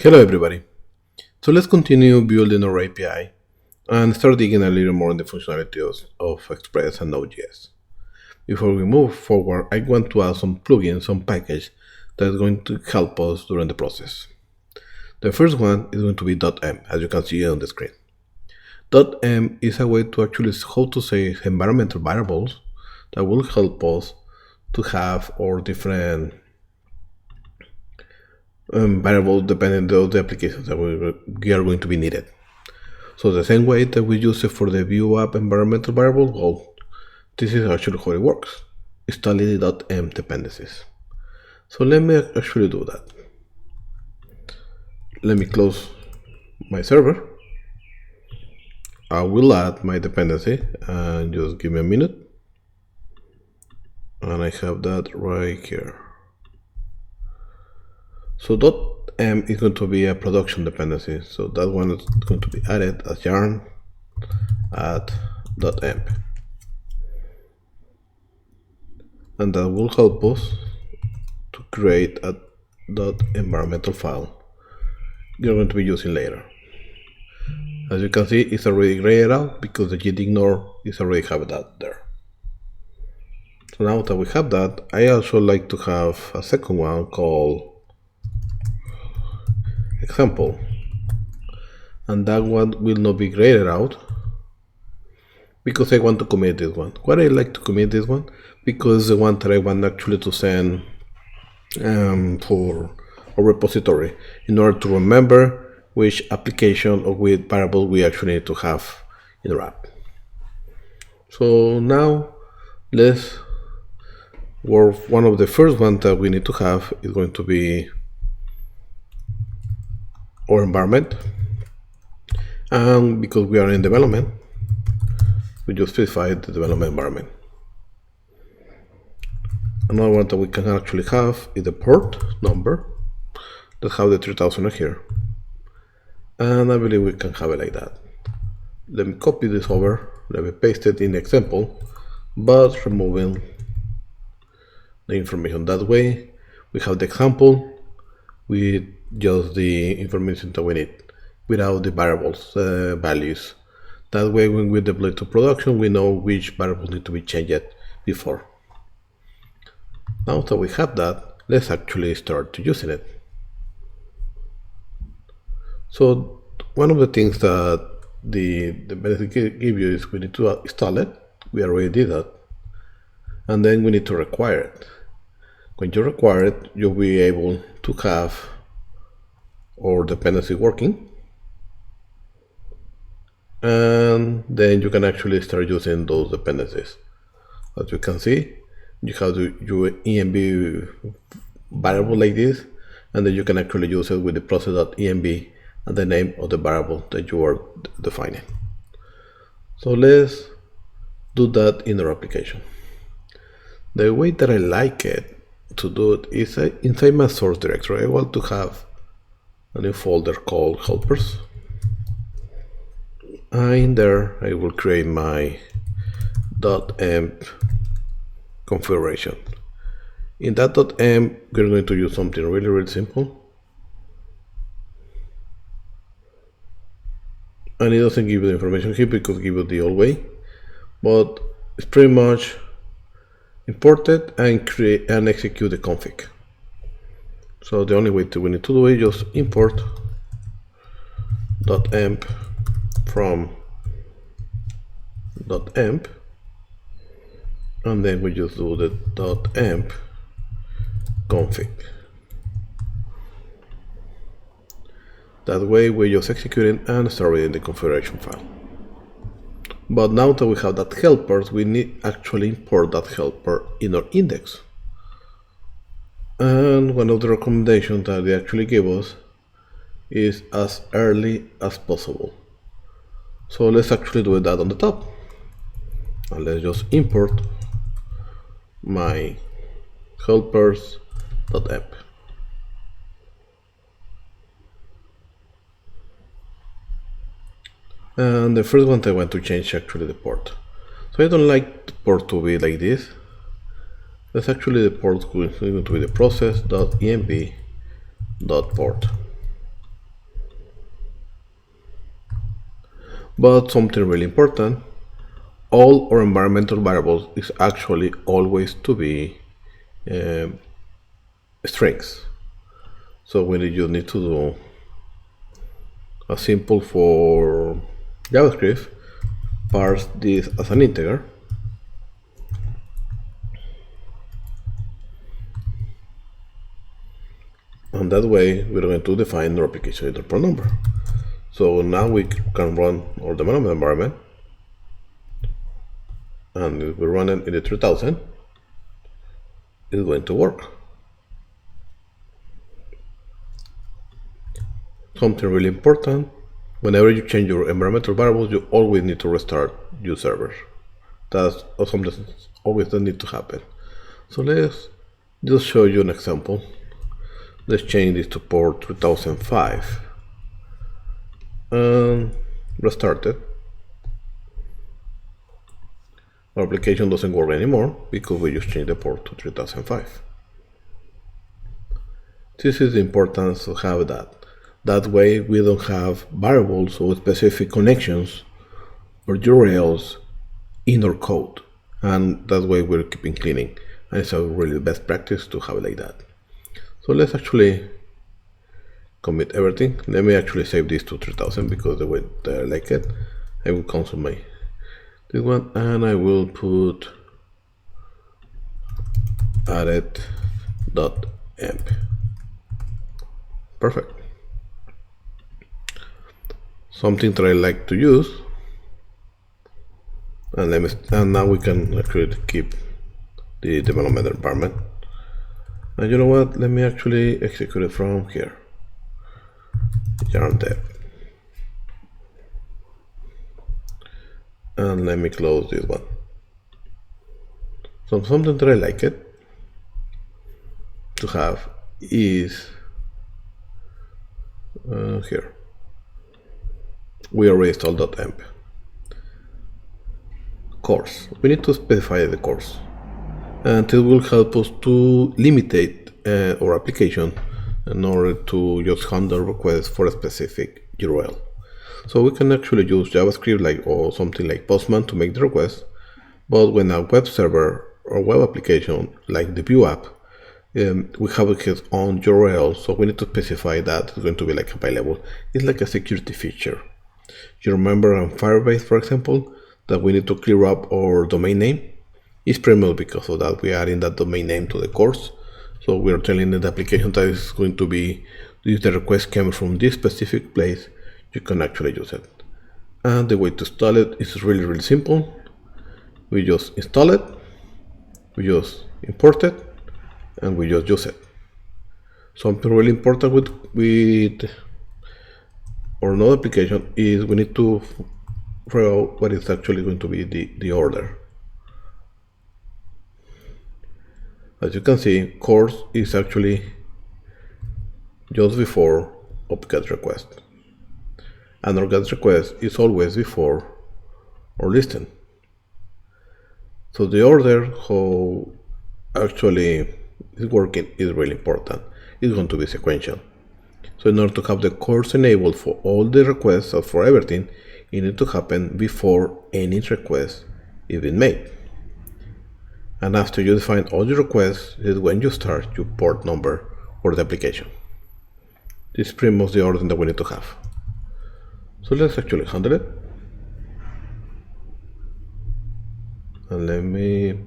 Hello everybody. So let's continue building our API and start digging a little more in the functionalities of Express and Node.js. Before we move forward, I want to add some plugins, some package that is going to help us during the process. The first one is going to be .m, as you can see on the screen. .m is a way to actually, how to say, environmental variables that will help us to have our different variables depending on the applications that we are going to be needed. So the same way that we use it for the view app environmental variable, well, this is actually how it works. Style.m dependencies. So let me actually do that. Let me close my server. I will add my dependency and just give me a minute. And I have that right here. So .m is going to be a production dependency. So that one is going to be added as yarn add .m. And that will help us to create a .environmental file you're going to be using later. As you can see, it's already grayed out because the gitignore is already have that there. So now that we have that, I also like to have a second one called example, and that one will not be graded out because I want to commit this one. Why I like to commit this one? Because the one that I want actually to send for a repository in order to remember which application or which variable we actually need to have in our app. So now let's work. One of the first ones that we need to have is going to be our environment, and because we are in development, we just specify the development environment. Another one that we can actually have is the port number. Let's have the 3000 here, and I believe we can have it like that. Let me copy this over, let me paste it in the example, but removing the information. That way we have the example with just the information that we need without the variables values. That way when we deploy to production, we know which variables need to be changed before. Now that we have that, let's actually start using it. So one of the things that the benefit give you is we need to install it. We already did that. And then we need to require it. When you require it, you'll be able to have our dependency working, and then you can actually start using those dependencies. As you can see, you have your env variable like this, and then you can actually use it with the process.env and the name of the variable that you are defining. So let's do that in our application. The way that I like it to do it is inside my source directory. I want to have a new folder called helpers, and in there I will create my .env configuration. In that .env we're going to use something really simple, and it doesn't give you the information here because it gives you the old way, but it's pretty much import it and create and execute the config. So the only way we need to do is just import .env from .env, and then we just do the .env config. That way we're just executing and start reading the configuration file. But now that we have that helpers, we need actually import that helper in our index. And one of the recommendations that they actually give us is as early as possible. So let's actually do that on the top. And let's just import my helpers.env. And the first one I want to change actually the port. So I don't like the port to be like this. That's actually the port going to be the process.env.port. But something really important, all our environmental variables is actually always to be strings. So we just need to do a simple for JavaScript, parse this as an integer, and that way we're going to define the replication interpret number. So now we can run our development environment, and if we run it in the 3000, it's going to work. Something really important, whenever you change your environmental variables, you always need to restart your server. That's something that always does need to happen. So let's just show you an example. Let's change this to port 3005 and restart it. Our application doesn't work anymore because we just changed the port to 3005. This is the importance to have that. That way we don't have variables or specific connections or URLs in our code, and that way we're keeping cleaning, and it's a really best practice to have it like that. So let's actually commit everything. Let me actually save this to 3000 because the way that I like it. I will cancel this one, and I will put added.emp. Perfect. Something that I like to use, and now we can actually keep the development environment. And you know what? Let me actually execute it from here. Yarn dev. And let me close this one. So something that I like it to have is here. We already installed .emp. Course. We need to specify the course, and it will help us to limitate our application in order to just handle requests for a specific URL. So we can actually use JavaScript or something like Postman to make the request, but when a web server or web application like the Vue app, we have its own URL, so we need to specify that it's going to be like available. It's like a security feature. You remember on Firebase, for example, that we need to clear up our domain name? It's primarily because of that. We are adding that domain name to the course. So we are telling the application that is going to be, if the request came from this specific place, you can actually use it. And the way to install it is really, really simple. We just install it, we just import it, and we just use it. Something really important with our Node application is we need to figure out what is actually going to be the order. As you can see, course is actually just before our GET request, and our GET request is always before our listen. So the order how actually is working is really important. It's going to be sequential. So in order to have the course enabled for all the requests or for everything, it needs to happen before any request is being made. And after you define all your requests is when you start your port number for the application. This is pretty much the order that we need to have. So let's actually handle it. And let me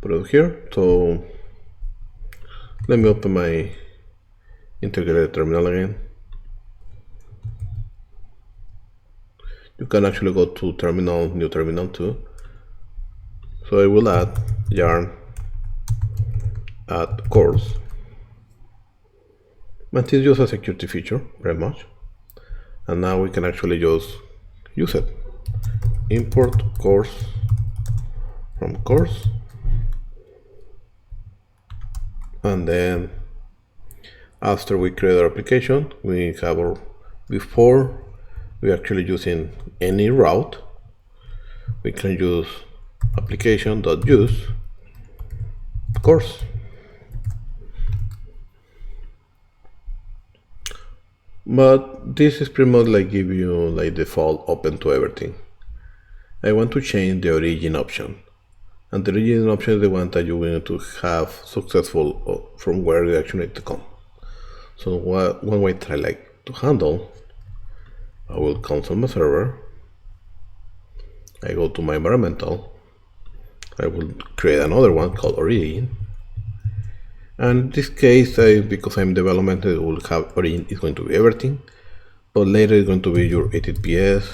put it here. So let me open my integrated terminal again. You can actually go to terminal, new terminal too. So I will add yarn add course. And it's just a security feature, very much. And now we can actually just use it. Import course from course. And then after we create our application, we have our, before we actually using any route, we can use application.use course. but this is pretty much like give you like default open to everything. I want to change the origin option, and the origin option is the one that you want to have successful from where you actually need to come. So one way that I like to handle, I will console my server, I go to my environmental, I will create another one called origin, and in this case, because I'm development, it will have origin is going to be everything, but later it's going to be your https,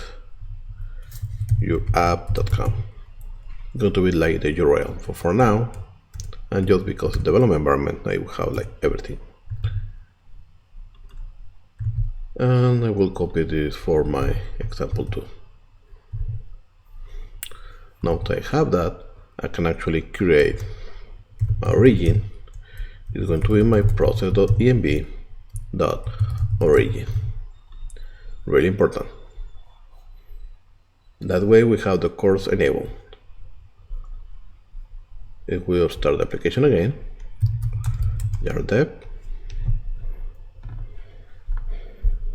your app.com. It's going to be like the URL for now, and just because of development environment, I will have like everything. And I will copy this for my example too. Now that I have that, I can actually create my origin. It's going to be my process.env.origin. Really important. That way we have the course enabled. If we start the application again, yarn dev.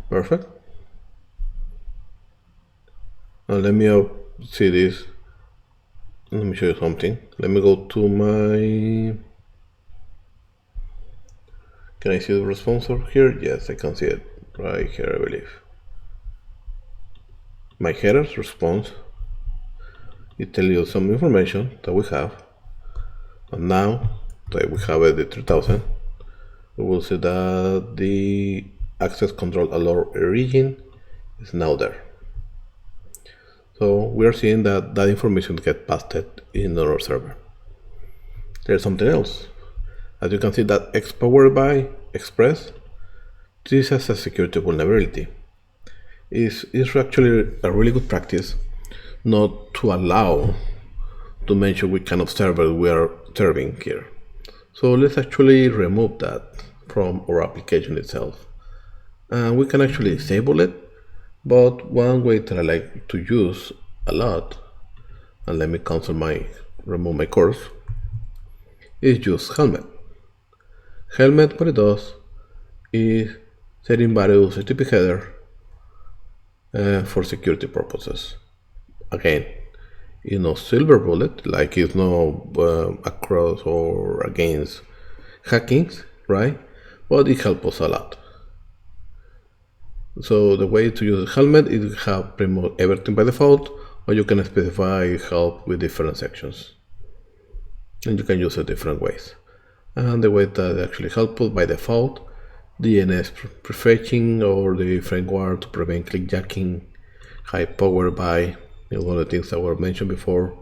Perfect. Now let me see this. Let me show you something. Let me go to my... Can I see the response over here? Yes, I can see it right here, I believe. My headers response. It tells you some information that we have. And now that we have the 3000, we will see that the access control alert origin is now there. So we are seeing that that information gets passed in our server. There's something else. As you can see, that X powered by Express, this is a security vulnerability. It's actually a really good practice not to allow to mention which kind of server we are serving here. So let's actually remove that from our application itself. And we can actually disable it, but one way that I like to use a lot, and let me remove my course, is use Helmet. Helmet, what it does is setting various HTTP header for security purposes. Again, it's no silver bullet, like it's no across or against hackings, right? But it helps us a lot. So the way to use Helmet is to have pretty much everything by default, or you can specify help with different sections. And you can use it different ways. And the way that actually helps by default, DNS prefetching or the framework to prevent clickjacking, high power by, one of the things that were mentioned before,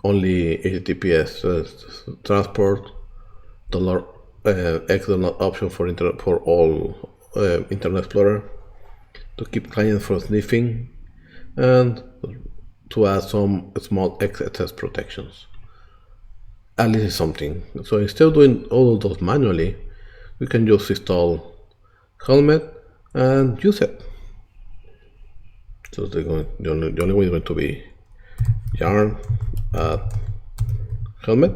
only HTTPS transport, $X option for all Internet Explorer, to keep clients from sniffing, and to add some small XSS protections. At least something. So instead of doing all of those manually, we can just install Helmet and use it. So the only way is going to be yarn add Helmet.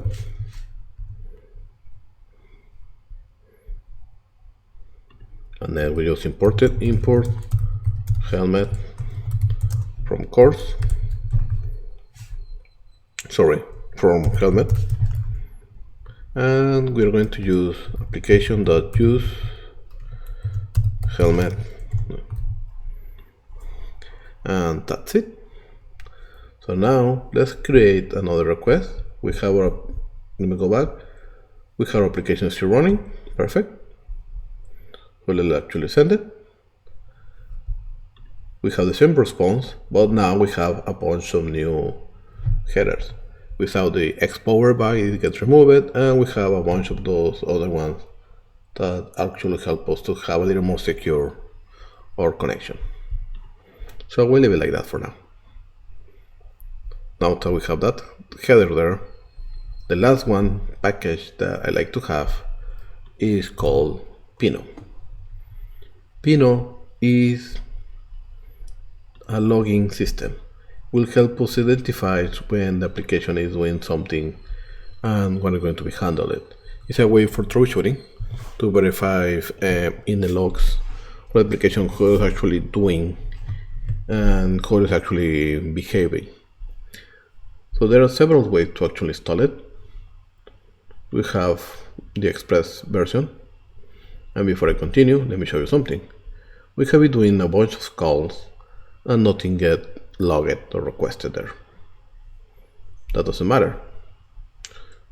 And then we just import Helmet from course. From Helmet. And we're going to use application.use Helmet. And that's it. So now let's create another request. We have our, let me go back. We have our application still running. Perfect. We'll actually send it. We have the same response, but now we have a bunch of new headers. Without the X power by, it gets removed, and we have a bunch of those other ones that actually help us to have a little more secure our connection. So we'll leave it like that for now. Now that we have that header there, the last one package that I like to have is called Pino. Pino is a logging system. Will help us identify when the application is doing something and when it's going to be handled. It's a way for troubleshooting to verify in the logs replication, how it's actually doing and how it's actually behaving. So there are several ways to actually install it. We have the Express version, and before I continue, let me show you something. We have been doing a bunch of calls and nothing get logged or requested there. That doesn't matter.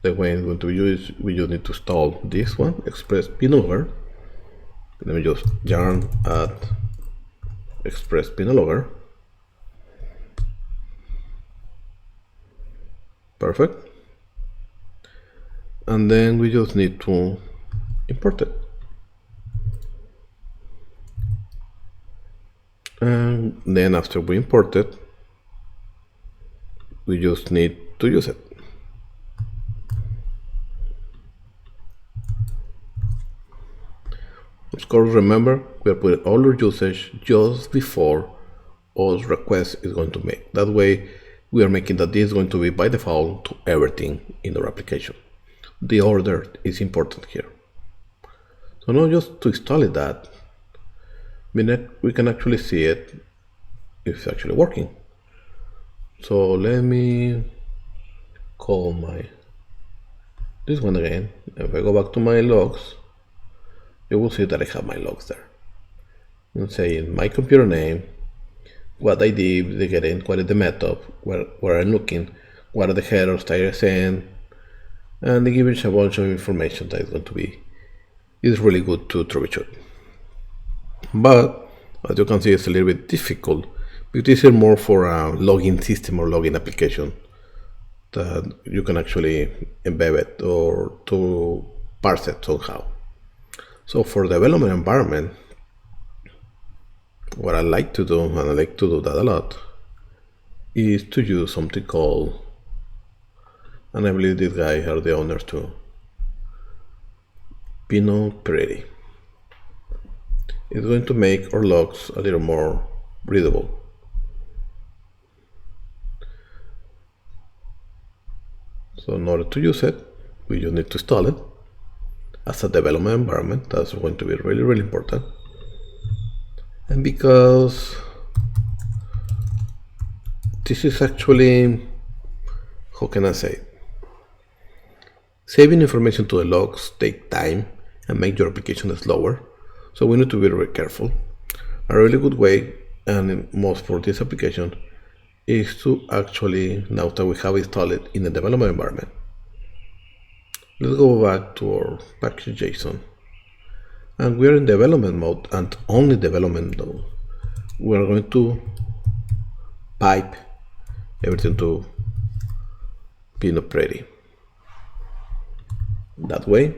The way I'm going to use, we just need to install this one, Express pinlogger. Let me just yarn add Express pinlogger. Perfect. And then we just need to import it. And then after we import it, we just need to use it. Of course, remember, we are putting all our usage just before all requests is going to make. That way, we are making that this is going to be by default to everything in our application. The order is important here. So now just to install it that, we can actually see it if it's actually working. So let me call this one again. If I go back to my logs, you will see that I have my logs there. I'm saying my computer name, what I did, the getting, what is the method, where I'm looking, what are the headers that I send, and they give you a bunch of information that is going to be, it's really good to troubleshoot. But as you can see, it's a little bit difficult because this is more for a login system or login application that you can actually embed it or to parse it somehow. So for development environment, what I like to do, and I like to do that a lot, is to use something called, and I believe these guys are the owners too, Pretty. It's going to make our logs a little more readable. So in order to use it, we just need to install it as a development environment. That's going to be really, really important. And because this is actually, how can I say, saving information to the logs take time and make your application slower. So we need to be very careful. A really good way, and most for this application, is to actually, now that we have installed it in the development environment, let's go back to our package.json. And we are in development mode and only development mode. We are going to pipe everything to Pretty. That way,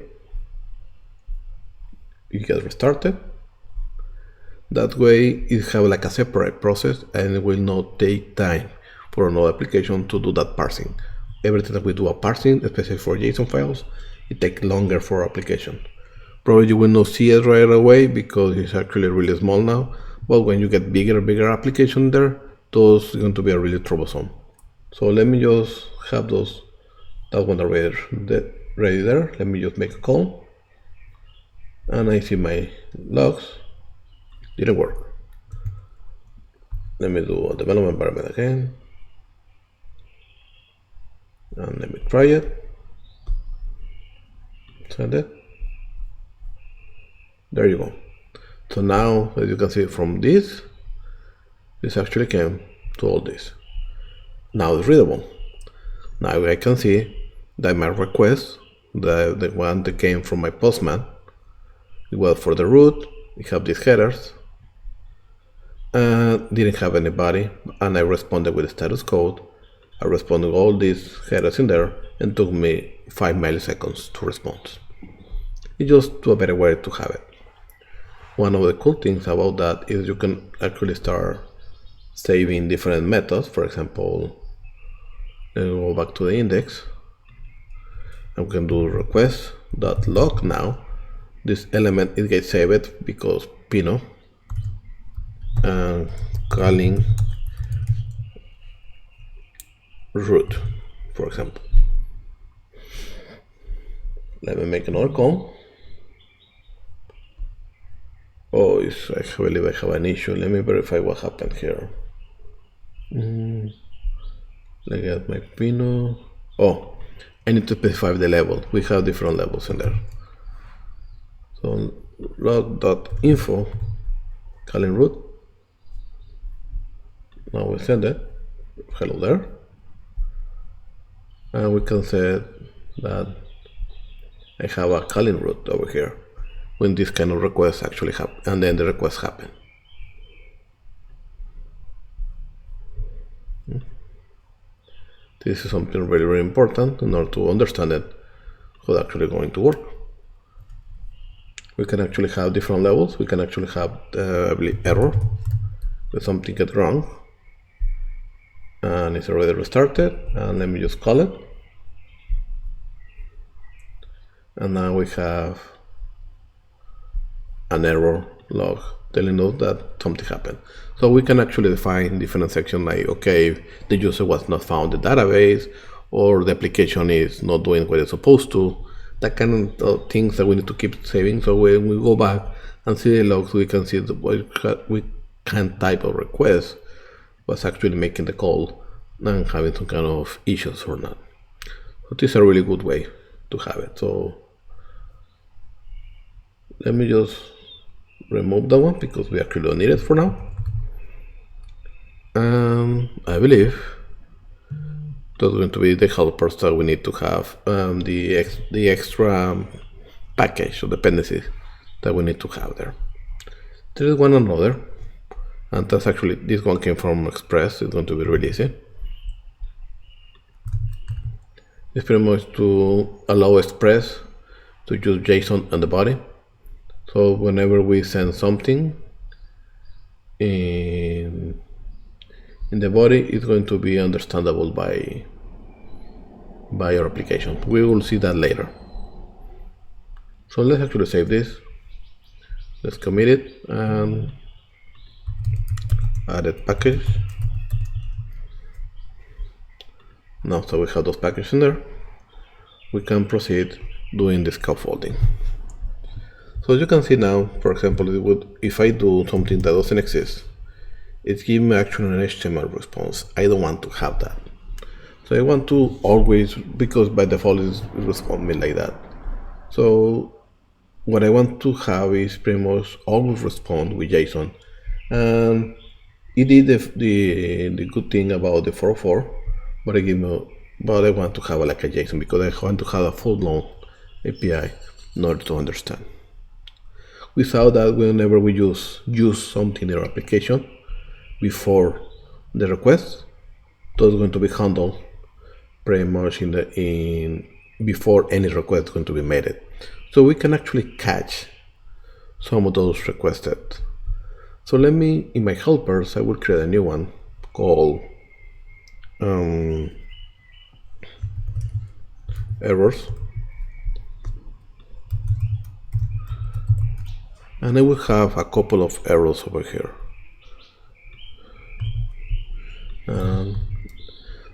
you get restarted. That way, it have like a separate process and it will not take time for another application to do that parsing. Every time that we do a parsing, especially for JSON files, it takes longer for our application. Probably you will not see it right away because it's actually really small now, but when you get bigger application there, those are going to be really troublesome. So let me just have that one already there. Let me just make a call, and I see my logs didn't work. Let me do a development environment again, and let me try it. Send it. There you go. So now, as you can see from this actually came to all this. Now it's readable. Now I can see that my request, the one that came from my postman, it was for the root. We have these headers, and didn't have anybody, and I responded with the status code. I responded with all these headers in there, and took me 5 milliseconds to respond. It's just a better way to have it. One of the cool things about that is you can actually start saving different methods. For example, let's go back to the index, and we can do request.log now. This element it gets saved because Pino and calling root, for example. Let me make another call. Oh, I believe I have an issue. Let me verify what happened here. Let me get my pino. Oh, I need to specify the level. We have different levels in there. So log.info calling root. Now we send it. Hello there. And we can say that I have a calling root over here when this kind of request actually happen, and then the request happen. This is something really, very important in order to understand it, how it's actually going to work. We can actually have different levels. We can actually have error when something gets wrong, and it's already restarted. And let me just call it. And now we have an error log telling us that something happened. So we can actually define different sections like, okay, the user was not found in the database, or the application is not doing what it's supposed to. That kind of things that we need to keep saving. So when we go back and see the logs, we can see what kind type of request was actually making the call and having some kind of issues or not. So this is a really good way to have it. So let me just remove that one because we actually don't need it for now. I believe that's going to be the helpers that we need to have, the extra package or dependencies that we need to have there. There is one another, and that's actually, this one came from Express. It's going to be really easy. It's pretty much to allow Express to use JSON on the body. So whenever we send something in the body, it's going to be understandable by your application. We will see that later. So let's actually save this. Let's commit it and add a package. Now, so we have those packages in there, we can proceed doing the scaffolding. So as you can see now, for example, if I do something that doesn't exist, it's giving me actually an HTML response. I don't want to have that. So I want to always, because by default it's responding like that. So what I want to have is pretty much always respond with JSON. And it did the good thing about the 404, but I want to have like a JSON because I want to have a full-blown API in order to understand. We saw that whenever we use something in our application before the request, that's going to be handled pretty much before any request is going to be made. So we can actually catch some of those requested. So let me, in my helpers, I will create a new one called errors, and I will have a couple of errors over here.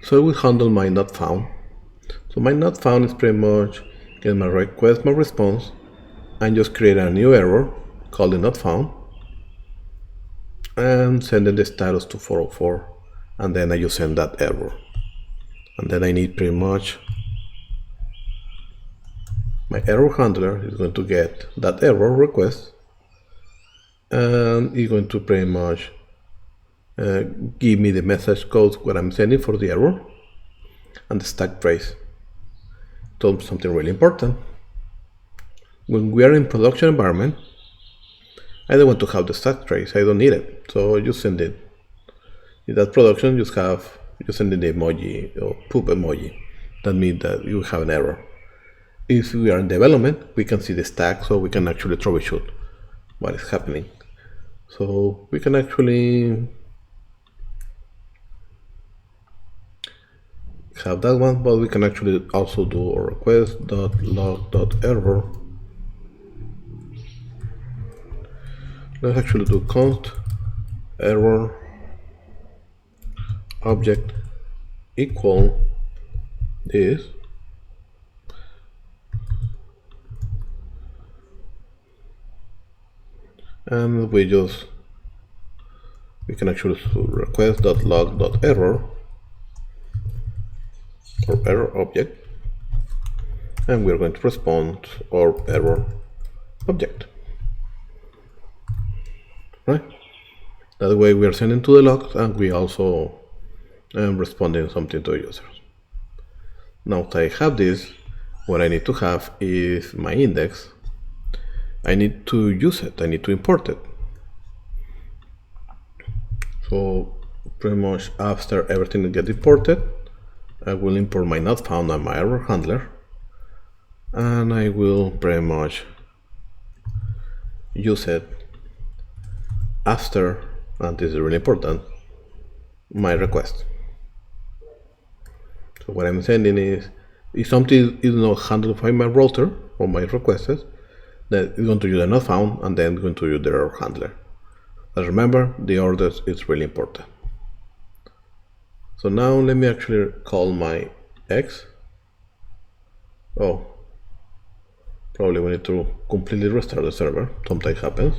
So I will handle my not found. So my not found is pretty much get my request, my response, and just create a new error called the not found, and send the status to 404, and then I just send that error. And then I need pretty much my error handler is going to get that error request, and it's going to pretty much give me the message code what I'm sending for the error and the stack trace. So something really important. When we are in production environment, I don't want to have the stack trace. I don't need it. So I just send it. In that production, you send in the emoji or poop emoji. That means that you have an error. If we are in development, we can see the stack, so we can actually troubleshoot what is happening. So we can actually have that one, but we can actually also do a request.log.error. Let's actually do const error object equal this, and we can actually request.log.error or error object, and we're going to respond our error object. Right? That way we are sending to the logs, and we also responding something to the users. Now that I have this, what I need to have is my index. I need to use it, I need to import it. So pretty much after everything gets imported, I will import my not found and my error handler, and I will pretty much use it after, and this is really important, my request. So what I'm sending is, if something is not handled by my router or my requests, then it's going to use the not found and then going to use the error handler. But remember, the orders is really important. So now let me actually call my X. Oh, probably we need to completely restart the server. Sometimes happens.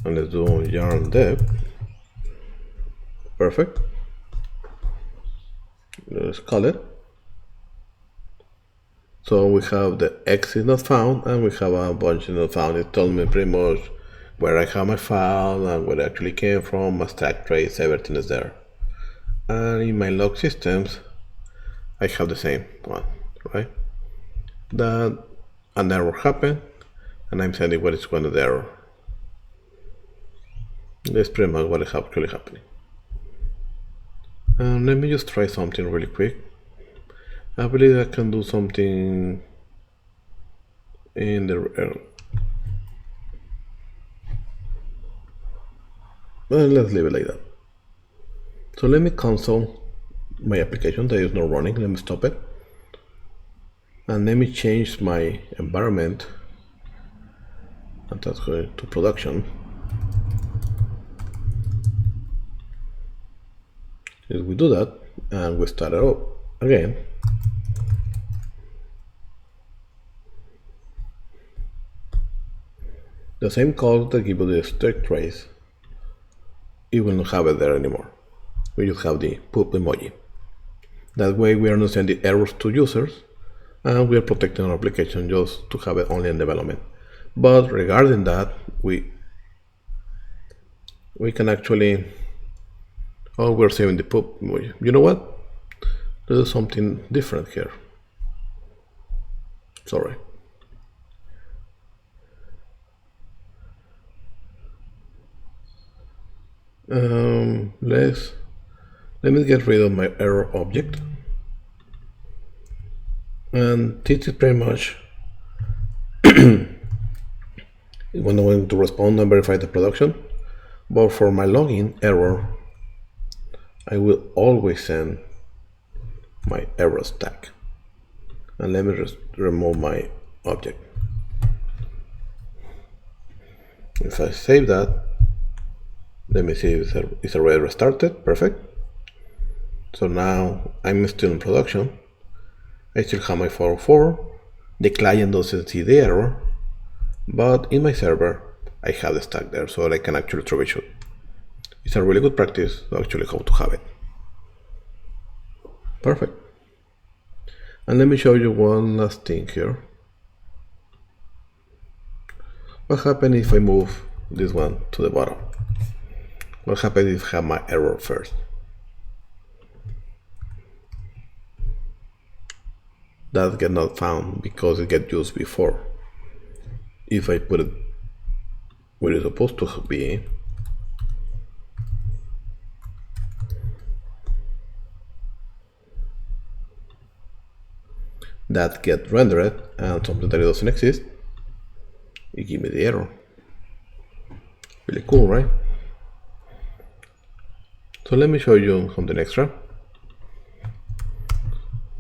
And let's do yarn dev. Perfect. Let's call it. So we have the X is not found, and we have a bunch is not found. It told me pretty much where I have my file and where it actually came from, my stack trace, everything is there. And in my log systems, I have the same one, right? That an error happened, and I'm sending what is going to the error. That's pretty much what is actually happening. Let me just try something really quick. I believe I can do something in the error. Well, let's leave it like that. So let me console my application that is not running. Let me stop it. And let me change my environment, and that's going to production. If we do that and we start it up again, the same code that gives you the stack trace, it will not have it there anymore. We just have the poop emoji. That way we are not sending errors to users, and we are protecting our application just to have it only in development. But regarding that, we can actually, oh, we're saving the poop emoji. You know what? Let's do something different here. Sorry. Let me get rid of my error object, and this is pretty much when I want to respond and verify the production. But for my login error, I will always send my error stack. And let me remove my object. If I save that, let me see if it's already restarted. Perfect. So now I'm still in production. I still have my 404. The client doesn't see the error, but in my server I have the stack there, so that I can actually troubleshoot. It's a really good practice to actually how to have it. Perfect. And let me show you one last thing here. What happens if I move this one to the bottom? What happens if I have my error first? That get not found because it get used before. If I put it where it's supposed to be, that get rendered, and something that doesn't exist, it give me the error. Really cool, right? So let me show you something extra.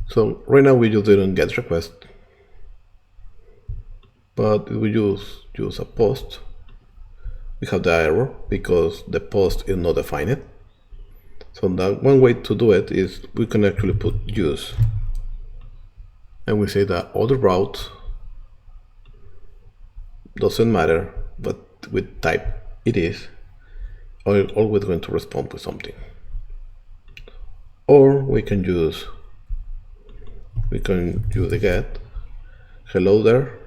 So right now we just didn't get request, but if we use a post, we have the error because the post is not defined. So that one way to do it is we can actually put use, and we say that other route doesn't matter what with type it is, always going to respond with something. Or we can use the get hello there,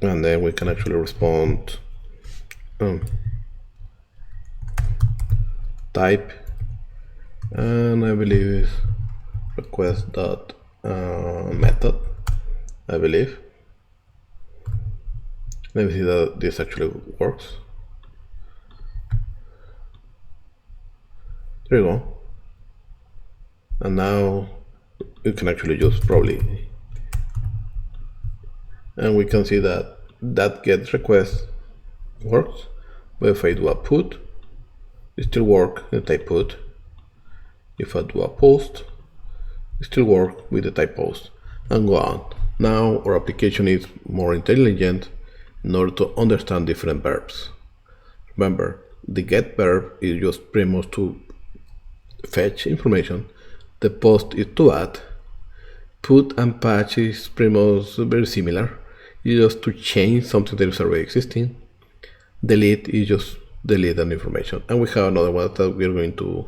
and then we can actually respond type, and I believe is request dot method, I believe. Let me see that this actually works. There you go. And now you can actually use probably, and we can see that get request works. But if I do a put, it still works in the type put. If I do a post, it still works with the type post, and go on. Now our application is more intelligent in order to understand different verbs. Remember, the get verb is just pretty much to fetch information. The post is to add. Put and patch is pretty much very similar. It's just to change something that is already existing. Delete is just delete an information. And we have another one that we're going to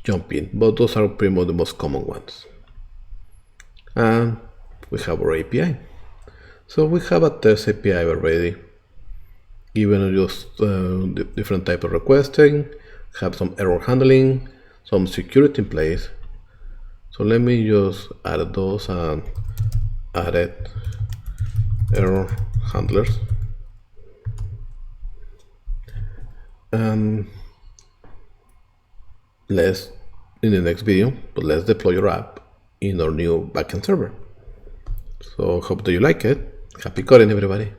jump in, but those are pretty much the most common ones. And we have our API. So we have a test API already, given just different type of requesting, have some error handling, some security in place. So let me just add those and add error handlers. And let's, in the next video, but let's deploy your app in our new backend server. So hope that you like it. Happy coding, everybody.